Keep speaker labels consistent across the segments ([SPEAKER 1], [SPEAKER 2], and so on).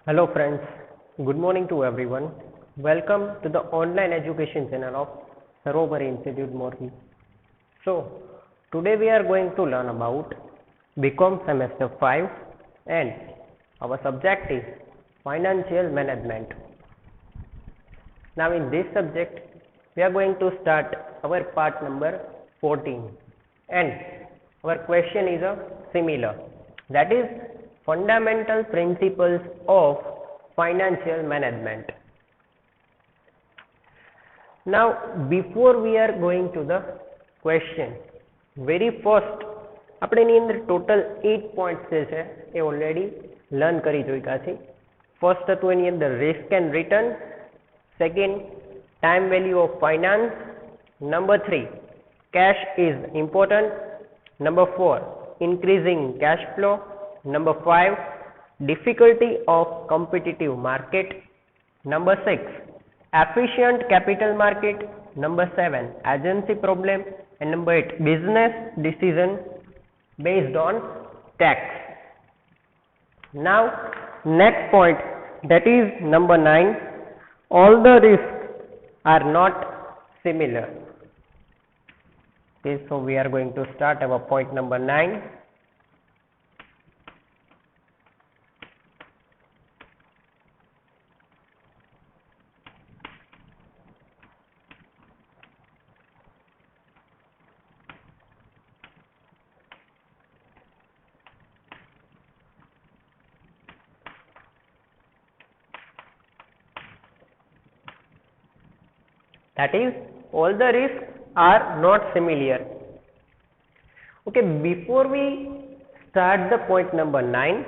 [SPEAKER 1] Hello friends, good morning to everyone. Welcome to the online education channel of Sarobari Institute Morbi. So, today we are going to learn about BCom semester 5 and our subject is financial management. Now in this subject, we are going to start our part number 14 and our question is a similar, that is fundamental principles of financial management. Now before we are going to the question, very first આપણે એની અંદર total 8 points જે છે એ already learn કરી ચૂક્યા છે. First હતું એની અંદર risk and return, second time value of finance, number 3 cash is important, number 4 increasing cash flow, number 5 difficulty of competitive market, number 6 efficient capital market, number 7 agency problem, and number 8 business decision based on tax. Now next point, that is number 9, all the risks are not similar. Okay, so we are going to start our point number 9. That is, all the risks are not similar. Okay, before we start the point number 9,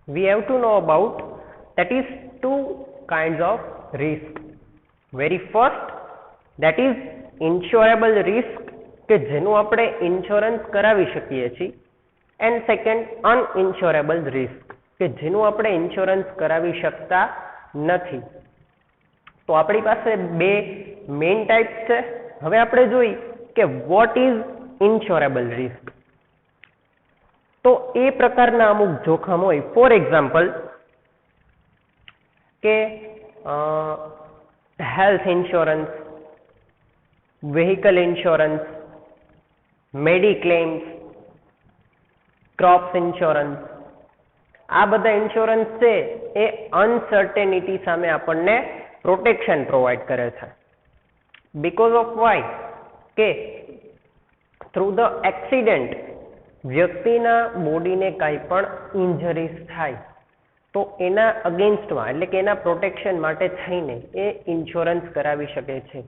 [SPEAKER 1] we have to know about, that is, two kinds of risk. Very first, that is insurable risk કે જેનું આપણે insurance કરાવી શકીએ છીએ, and second uninsurable risk કે જેનું આપણે insurance કરાવી શકતા નથી. તો આપણી પાસે બે મેઇન ટાઈપ્સ છે. હવે આપણે જોઈ કે વોટ ઇઝ ઇન્સ્યોરેબલ રિસ્ક. તો એ પ્રકારના અમુક જોખમ હોય, ફોર એક્ઝામ્પલ કે health insurance, vehicle insurance, mediclaims, crops insurance, આ બધા ઇન્સ્યોરન્સ છે એ અનસર્ટેનિટી સામે આપણને પ્રોટેક્શન પ્રોવાઈડ કરે છે. બીકોઝ ઓફ વાય કે થ્રુ ધ એક્સિડન્ટ વ્યક્તિના બોડીને કાંઈ પણ ઇન્જરીઝ થાય તો એના અગેન્સ્ટમાં, એટલે કે એના પ્રોટેક્શન માટે થઈને એ ઇન્સ્યોરન્સ કરાવી શકે છે,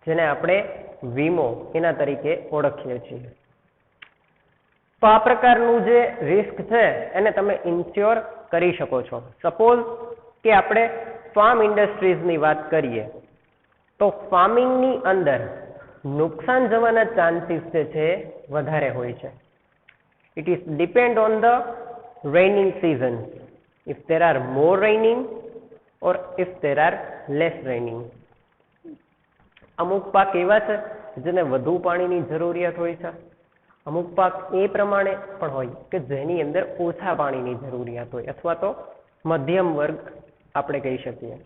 [SPEAKER 1] જેને આપણે વીમો એના તરીકે ઓળખીએ છીએ. તો આ પ્રકારનું જે રિસ્ક છે એને તમે ઇન્સ્યોર કરી શકો છો. સપોઝ કે આપણે ફાર્મ ઇન્ડસ્ટ્રીઝની વાત કરીએ તો ફાર્મિંગની અંદર નુકસાન જવાના ચાન્સીસ જે છે વધારે હોય છે. It is depend on the raining season, if there are more raining or if there are less raining. અમુક પાક એવા છે જેને વધુ પાણીની જરૂરિયાત હોય છે, અમુક પાક એ પ્રમાણે પણ હોય કે જેની અંદર ઓછા પાણીની જરૂરિયાત હોય, અથવા તો મધ્યમ વર્ગ આપણે કહી શકીએ.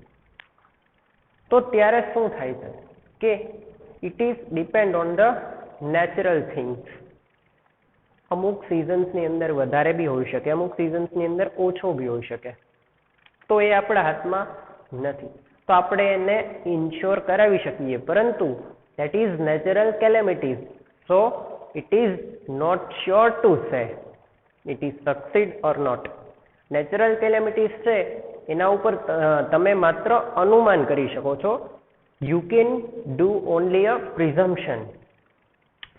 [SPEAKER 1] તો ત્યારે શું થાય છે કે it is depend on the natural things. અમુક સિઝન્સની અંદર વધારે બી હોઈ શકે, અમુક સિઝન્સની અંદર ઓછો બી હોઈ શકે. તો એ આપણા હાથમાં નથી. તો આપણે એને ઇન્શ્યોર કરાવી શકીએ, પરંતુ that is natural calamities. So it is not sure to say it is succeed or not. Natural calamities છે એના ઉપર તમે માત્ર અનુમાન કરી શકો છો. You can do only a presumption.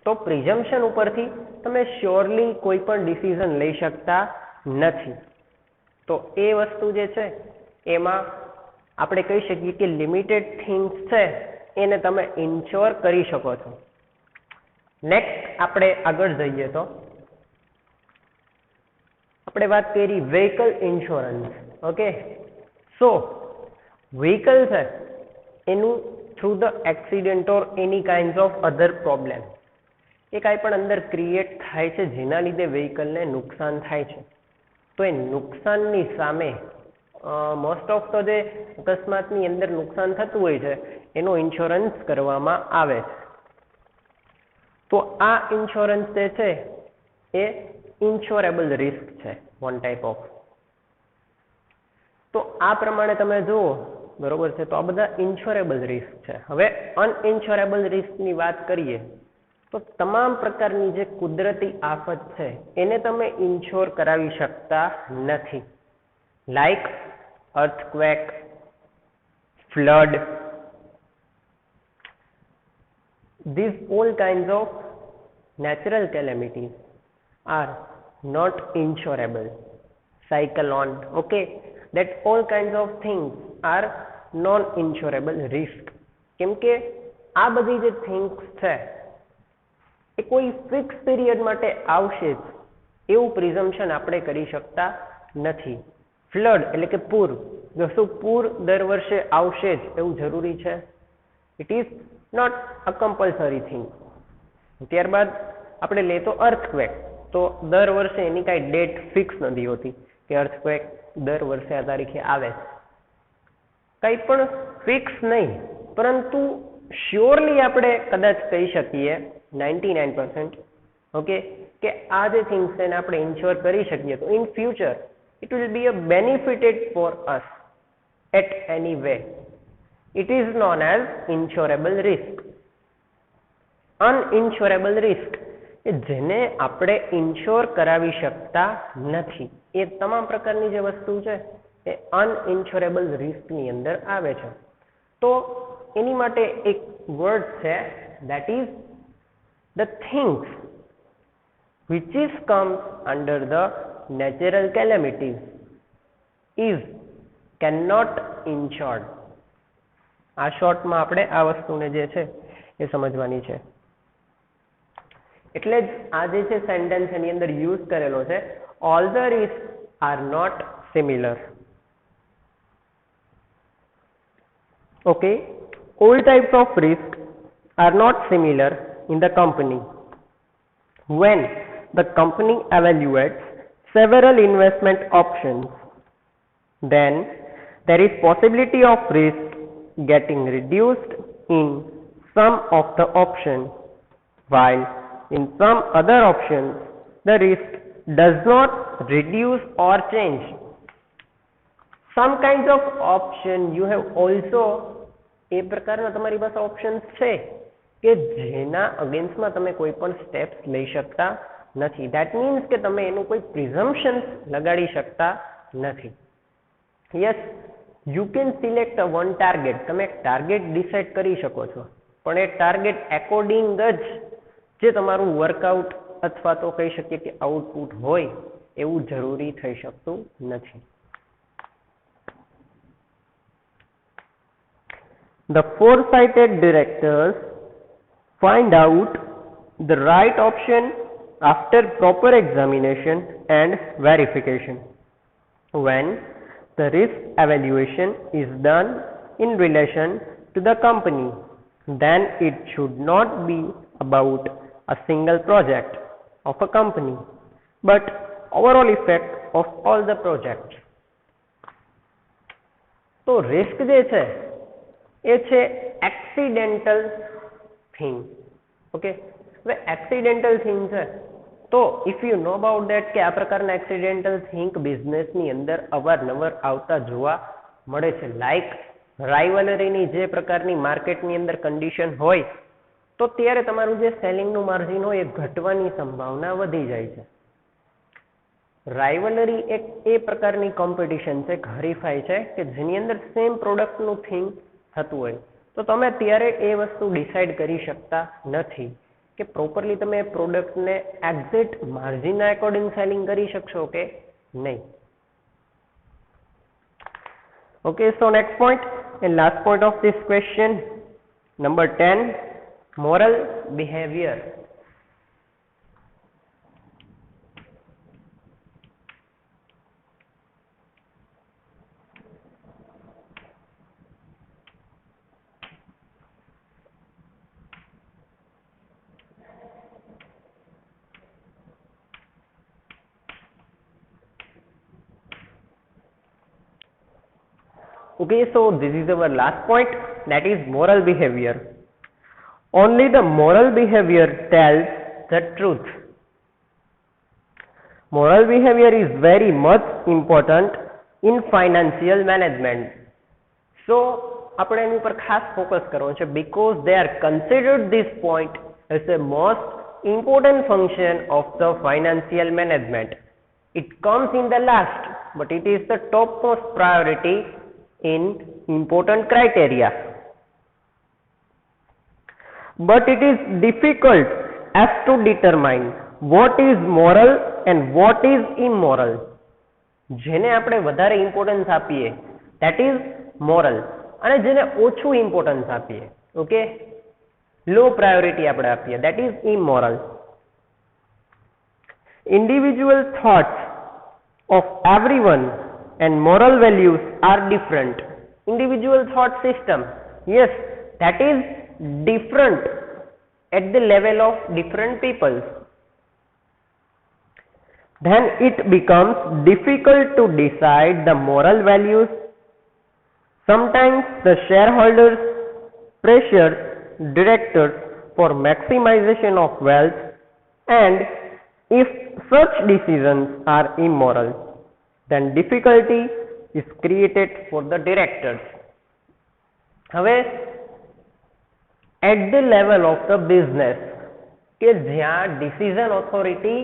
[SPEAKER 1] તો પ્રિઝમ્પશન ઉપરથી તમે શ્યોરલી કોઈ પણ ડિસિઝન લઈ શકતા નથી. તો એ વસ્તુ જે છે એમાં આપણે કહી શકીએ કે લિમિટેડ થિંગ્સ છે એને તમે ઇન્શ્યોર કરી શકો છો. નેક્સ્ટ આપણે આગળ જઈએ તો આપણે વાત કરી vehicle insurance. Okay, so vehicle છે એનું through the accident or any kind of other problem એ કાંઈ પણ અંદર ક્રિએટ થાય છે જેના લીધે વ્હીકલને નુકસાન થાય છે. તો એ નુકસાનની સામે મોસ્ટ ઓફ તો જે અકસ્માતની અંદર નુકસાન થતું હોય છે એનો ઇન્સ્યોરન્સ કરવામાં આવે છે. તો આ ઇન્સ્યોરન્સ જે છે એ ઇન્શ્યોરેબલ રિસ્ક છે, વન ટાઈપ ઓફ. તો આ પ્રમાણે તમે જુઓ, બરોબર છે, તો આ બધા ઇન્શ્યોરેબલ રિસ્ક છે. હવે અનઇન્શ્યોરેબલ રિસ્કની વાત કરીએ તો તમામ પ્રકારની જે કુદરતી આફત છે એને તમે ઇન્શ્યોર કરાવી શકતા નથી. Like earthquake, flood, these all kinds of natural calamities are not insurable. Cyclone, okay, that all kinds of things are non insurable risk. કેમ કે આ બધી જે થિંગ્સ છે એ કોઈ ફિક્સ પીરિયડ માટે આવશે જ એવું પ્રિઝમ્પશન આપણે કરી શકતા નથી. ફ્લડ એટલે કે પૂર, જો શું પૂર દર વર્ષે આવશે જ એવું જરૂરી છે? It is not a compulsory thing. ત્યારબાદ આપણે લઈએ તો અર્થક્વેક, તો દર વર્ષે એની કાંઈ ડેટ ફિક્સ નથી હોતી કે અર્થક્વેક દર વર્ષે આ તારીખે આવે. કંઈ પણ ફિક્સ નહીં, પરંતુ શ્યોરલી આપણે કદાચ કહી શકીએ 99%, ઓકે, કે આ જે થિંગ્સ છે એને આપણે ઇન્શ્યોર કરી શકીએ તો in future it will be a benefited for us at any way. It is known as insurable risk. Uninsurable risk એ જેને આપણે ઇન્શ્યોર કરાવી શકતા નથી, એ તમામ પ્રકારની જે વસ્તુ છે એ અનઇન્શ્યોરેબલ રિસ્કની અંદર આવે છે. તો એની માટે એક વર્ડ છે, that is the things which is comes under the natural calamities is cannot insured. આ શોર્ટમાં આપણે આ વસ્તુને જે છે એ સમજવાની છે. એટલે જ આ જે છે સેન્ટેન્સ એની અંદર યુઝ કરેલો છે, all the risks are not similar. Okay, all types of risk are not similar in the company. When the company evaluates several investment options, then there is possibility of risk getting reduced in some of the options, while in some other options the risk does not reduce or change. Some kinds of option you have also, એ પ્રકારના તમારી પાસે options છે કે જેના અગેન્સ્ટમાં તમે કોઈ પણ steps લઈ શકતા નથી. ધેટ મીન્સ કે તમે એનું કોઈ પ્રિઝમ્પશન્સ લગાડી શકતા નથી. Yes, you can select a one target, તમે એક ટાર્ગેટ ડિસાઇડ કરી શકો છો, પણ એ ટાર્ગેટ એકોર્ડિંગ જ જે તમારું વર્કઆઉટ અથવા તો કહી શકીએ કે આઉટપુટ હોય એવું જરૂરી થઈ શકતું નથી. The foresighted directors find out the right option after proper examination and verification. When the risk evaluation is done in relation to the company, then it should not be about a single project of a company, but overall effect of all the projects. તો risk જે છે એ છે accidental thing. Okay, હવે accidental thing છે તો if you know about that કે આ પ્રકારના એક્સિડેન્ટલ થિંગ બિઝનેસની અંદર અવારનવાર આવતા જોવા મળે છે. લાઈક રાઇવલરીની જે પ્રકારની માર્કેટની અંદર કન્ડિશન હોય તો ત્યારે તમારું જે સેલિંગનું માર્જિન હોય એ ઘટવાની સંભાવના વધી જાય છે. રાઇવલરી એક એ પ્રકારની કોમ્પિટિશન છે, હરીફાઈ છે કે જેની અંદર સેમ પ્રોડક્ટનું થિંગ થતું હોય તો તમે ત્યારે એ વસ્તુ ડિસાઇડ કરી શકતા નથી કે પ્રોપરલી તમે પ્રોડક્ટને એક્ઝેક્ટ માર્જિનના એકોર્ડિંગ સેલિંગ કરી શકશો કે નહીં. Okay, so next point and last point of this question, number 10, moral behavior. Okay, so this is our last point, that is moral behavior. Only the moral behavior tells the truth. Moral behavior is very much important in financial management. So આપણે એની પર ખાસ focus કરવું છે because they are considered this point as a most important function of the financial management. It comes in the last, but it is the topmost priority in important criteria. But it is difficult as to determine what is moral and what is immoral. જેને આપણે વધારે importance આપીએ that is moral, અને જેને ઓછું importance આપીએ okay low priority આપણે આપીએ that is immoral. Individual thoughts of everyone and moral values are different. Individual thought system, yes, that is different at the level of different people. Then it becomes difficult to decide the moral values. Sometimes the shareholders pressure directors for maximization of wealth, and if such decisions are immoral, then difficulty is created for the directors. હવે at the level of the business કે જ્યાં decision authority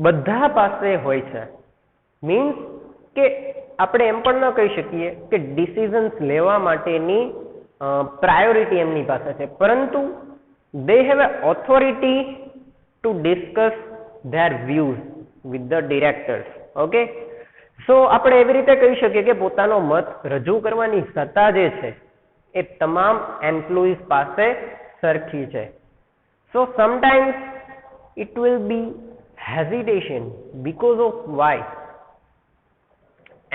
[SPEAKER 1] બધા પાસે હોય છે, means કે આપણે એમ પણ ન કહી શકીએ કે ડિસિઝન્સ લેવા માટેની પ્રાયોરિટી એમની પાસે છે, પરંતુ they have a authority to discuss their views with the directors. Okay, so આપણે એવી રીતે કહી શકીએ કે પોતાનો મત રજૂ કરવાની સત્તા જે છે એ તમામ એમ્પ્લોઈઝ પાસે સરખી છે. સો sometimes it will be hesitation because of why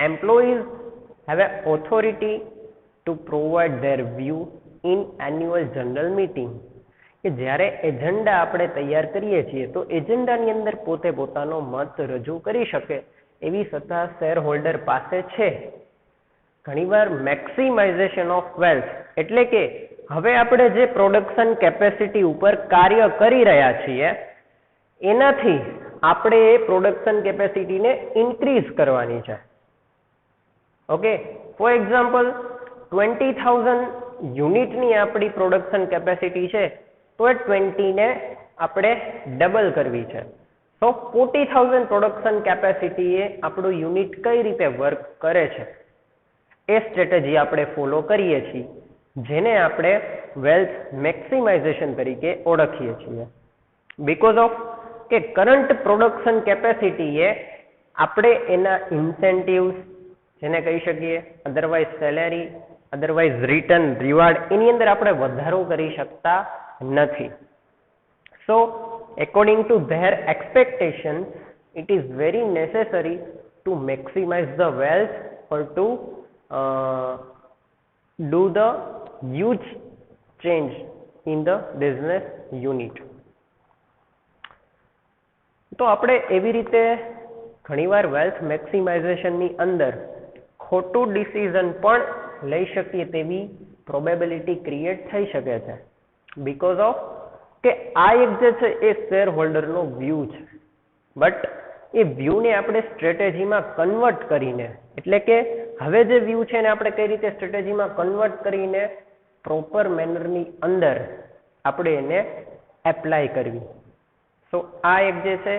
[SPEAKER 1] employees have an authority to provide their view in annual general meeting. કે જ્યારે એજન્ડા આપણે તૈયાર કરીએ છીએ તો એજન્ડાની અંદર પોતે પોતાનો મત રજૂ કરી શકે એવી સત્તા શેર હોલ્ડર પાસે છે. ઘણીવાર મેક્સિમાઇઝેશન ઓફ વેલ્થ એટલે કે હવે આપણે જે પ્રોડક્શન કેપેસિટી ઉપર કાર્ય કરી રહ્યા છીએ એનાથી આપણે એ પ્રોડક્શન કેપેસિટીને ઇન્ક્રીઝ કરવાની છે. ઓકે, ફોર એક્ઝામ્પલ 20,000 યુનિટની આપણી પ્રોડક્શન કેપેસિટી છે તો એ 20 ને આપણે ડબલ કરવી છે. તો 40,000 પ્રોડક્શન કેપેસિટી એ આપણું યુનિટ કઈ રીતે વર્ક કરે છે એ સ્ટ્રેટેજી આપણે ફોલો કરીએ છીએ, જેને આપણે વેલ્થ મેક્સિમાઇઝેશન તરીકે ઓળખીએ છીએ. બીકોઝ ઓફ કે કરંટ પ્રોડક્શન કેપેસિટીએ આપણે એના ઇન્સેન્ટિવ્સ જેને કહી શકીએ, otherwise salary, otherwise return reward, એની અંદર આપણે વધારો કરી શકતા નથી. સો according to their expectations it is very necessary to maximize the wealth or to do the huge change in the business unit. તો આપણે એવી રીતે ઘણીવાર વેલ્થ મેક્સિમાઇઝેશનની અંદર ખોટું ડિસિઝન પણ લઈ શકીએ તેવી પ્રોબેબિલિટી ક્રિએટ થઈ શકે છે. બીકોઝ ઓફ કે આ એક જે છે એ શેર હોલ્ડરનો વ્યૂ છે, બટ એ વ્યૂને આપણે સ્ટ્રેટેજીમાં કન્વર્ટ કરીને, એટલે કે હવે જે વ્યૂ છે એને આપણે કઈ રીતે સ્ટ્રેટેજીમાં કન્વર્ટ કરીને પ્રોપર મેનરની અંદર આપણે એને એપ્લાય કરવી. સો આ એક જે છે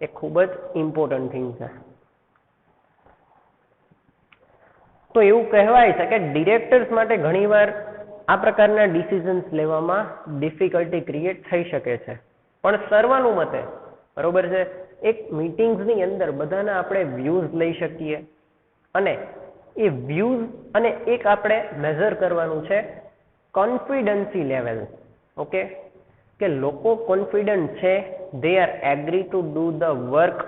[SPEAKER 1] એ ખૂબ જ ઇમ્પોર્ટન્ટ થિંગ છે. તો એવું કહેવાય છે કે ડિરેક્ટર્સ માટે ઘણીવાર આ પ્રકારના ડિસિઝન્સ લેવામાં ડિફિકલ્ટી ક્રિએટ થઈ શકે છે, પણ સર્વાનુમતે બરોબર છે એક મીટિંગ્સની અંદર બધાના આપણે વ્યૂઝ લઈ શકીએ અને એ વ્યૂઝ અને એક આપણે મેઝર કરવાનું છે કોન્ફિડન્સી લેવલ. ઓકે, કે લોકો કોન્ફિડન્ટ છે, they are agree to do the work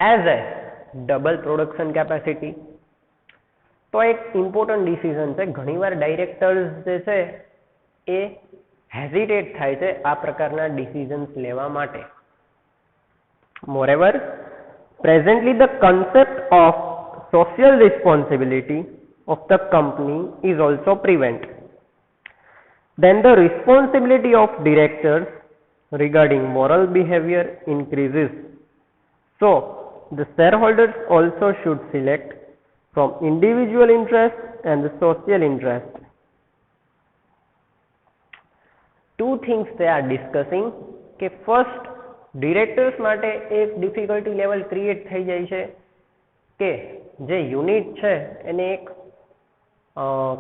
[SPEAKER 1] as a double production capacity. તો એક ઇમ્પોર્ટન્ટ ડિસિઝન છે. ઘણીવાર ડાયરેક્ટર્સ જે છે એ હેઝિટેટ થાય છે આ પ્રકારના ડિસિઝન્સ લેવા માટે. Moreover, presently the concept of social responsibility of the company is also prevent. Then the responsibility of directors regarding moral behavior increases. So the shareholders also should select from individual interest and the social interest. Two things they are discussing કે first directors માટે એક difficulty level create થઈ જાય છે કે જે unit છે એને એક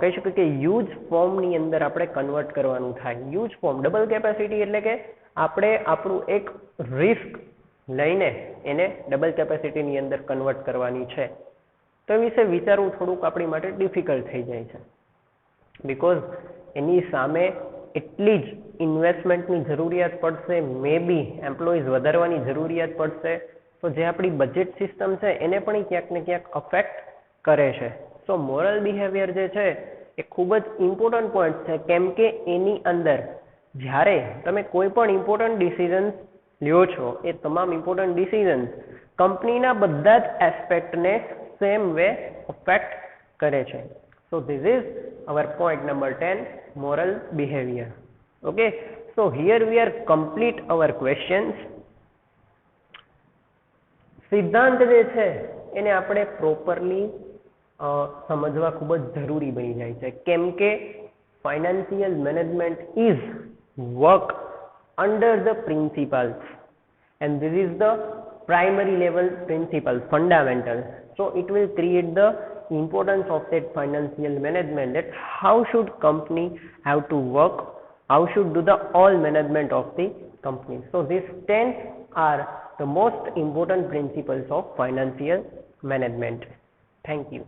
[SPEAKER 1] કહી શકીએ કે હ્યુજ ફોર્મની અંદર આપણે કન્વર્ટ કરવાનું થાય. હ્યુજ ફોર્મ ડબલ કેપેસિટી એટલે કે આપણે આપણું એક રિસ્ક લઈને એને ડબલ કેપેસિટીની અંદર કન્વર્ટ કરવાની છે. તો એ વિશે વિચારવું થોડુંક આપણી માટે ડિફિકલ્ટ થઈ જાય છે બિકોઝ એની સામે એટલી જ ઇન્વેસ્ટમેન્ટની જરૂરિયાત પડશે, મે બી એમ્પ્લોઈઝ વધારવાની જરૂરિયાત પડશે. તો જે આપણી બજેટ સિસ્ટમ છે એને પણ ક્યાંક ને ક્યાંક અફેક્ટ કરે છે. સો મોરલ બિહેવિયર જે છે એ ખૂબ જ ઇમ્પોર્ટન્ટ પોઈન્ટ છે કેમ કે એની અંદર જ્યારે તમે કોઈ પણ ઇમ્પોર્ટન્ટ ડિસિઝન્સ લ્યો છો એ તમામ ઇમ્પોર્ટન્ટ ડિસિઝન્સ કંપનીના બધા જ એસ્પેક્ટને સેમ વે અફેક્ટ કરે છે. So this is our point number 10, moral behavior. Okay, so here we are complete our questions. સિદ્ધાંત જે છે એને આપણે પ્રોપરલી સમજવા ખૂબ જ જરૂરી બની જાય છે કેમ કે financial management is work under the principles and this is the primary level principle, fundamental. So it will create the importance of that financial management, that how should company have to work, how should do the all management of the company. So these 10 are the most important principles of financial management. Thank you.